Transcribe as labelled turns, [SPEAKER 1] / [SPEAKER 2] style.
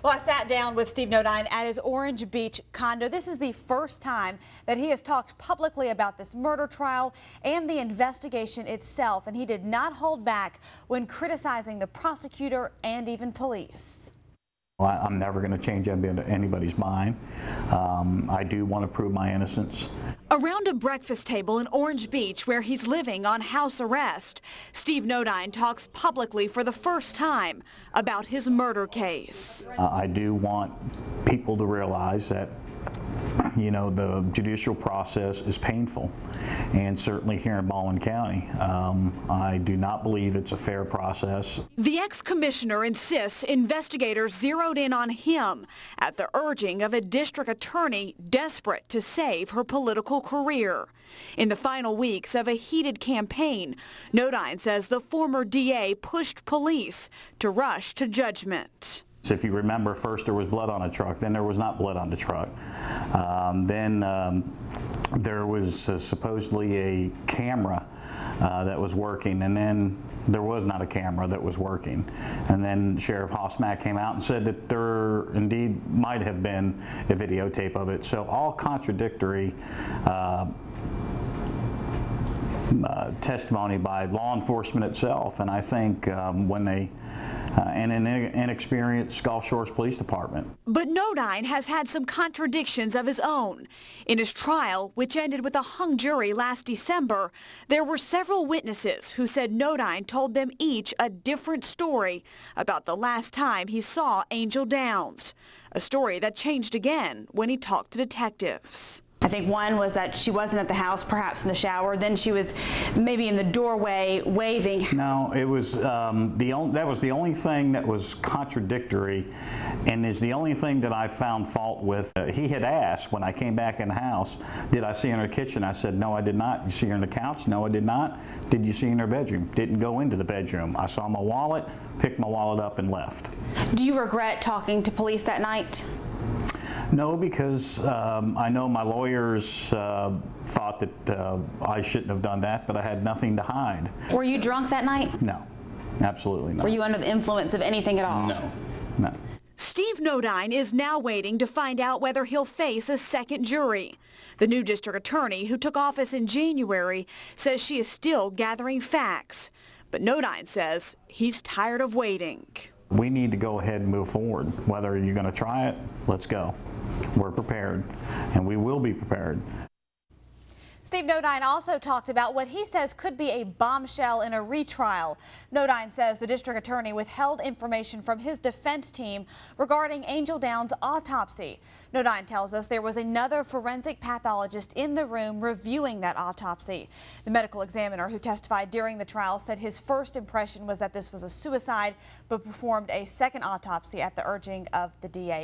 [SPEAKER 1] Well, I sat down with Steve Nodine at his Orange Beach condo. This is the first time that he has talked publicly about this murder trial and the investigation itself, and he did not hold back when criticizing the prosecutor and even police.
[SPEAKER 2] Well, I'm never going to change anybody's mind. I do want to prove my innocence.
[SPEAKER 3] Around a breakfast table in Orange Beach where he's living on house arrest, Steve Nodine talks publicly for the first time about his murder case.
[SPEAKER 2] I do want people to realize that, you know, the judicial process is painful, and certainly here in Baldwin County, I do not believe it's a fair process.
[SPEAKER 3] The ex-commissioner insists investigators zeroed in on him at the urging of a district attorney desperate to save her political career. In the final weeks of a heated campaign, Nodine says the former DA pushed police to rush to judgment.
[SPEAKER 2] If you remember, first there was blood on a truck, then there was not blood on the truck. Then there was supposedly a camera that was working, and then there was not a camera that was working. And then Sheriff Hossmack came out and said that there indeed might have been a videotape of it. So all contradictory testimony by law enforcement itself, and I think when they and an inexperienced Gulf Shores Police Department.
[SPEAKER 3] But Nodine has had some contradictions of his own. In his trial, which ended with a hung jury last December, there were several witnesses who said Nodine told them each a different story about the last time he saw Angel Downs, a story that changed again when he talked to detectives.
[SPEAKER 1] I think one was that she wasn't at the house, perhaps in the shower. Then she was maybe in the doorway waving.
[SPEAKER 2] No, it was that was the only thing that was contradictory, and is the only thing that I found fault with. He had asked when I came back in the house, did I see her in the kitchen? I said, no, I did not. You see her on the couch? No, I did not. Did you see her in her bedroom? Didn't go into the bedroom. I saw my wallet, picked my wallet up, and left.
[SPEAKER 1] Do you regret talking to police that night?
[SPEAKER 2] No, because I know my lawyers thought that I shouldn't have done that, but I had nothing to hide.
[SPEAKER 1] Were you drunk that night?
[SPEAKER 2] No, absolutely not.
[SPEAKER 1] Were you under the influence of anything at all?
[SPEAKER 2] No, no.
[SPEAKER 3] Steve Nodine is now waiting to find out whether he'll face a second jury. The new district attorney, who took office in January, says she is still gathering facts. But Nodine says he's tired of waiting.
[SPEAKER 2] We need to go ahead and move forward. Whether you're going to try it, let's go. We're prepared, and we will be prepared.
[SPEAKER 1] Steve Nodine also talked about what he says could be a bombshell in a retrial. Nodine says the district attorney withheld information from his defense team regarding Angel Downs' autopsy. Nodine tells us there was another forensic pathologist in the room reviewing that autopsy. The medical examiner who testified during the trial said his first impression was that this was a suicide, but performed a second autopsy at the urging of the DA.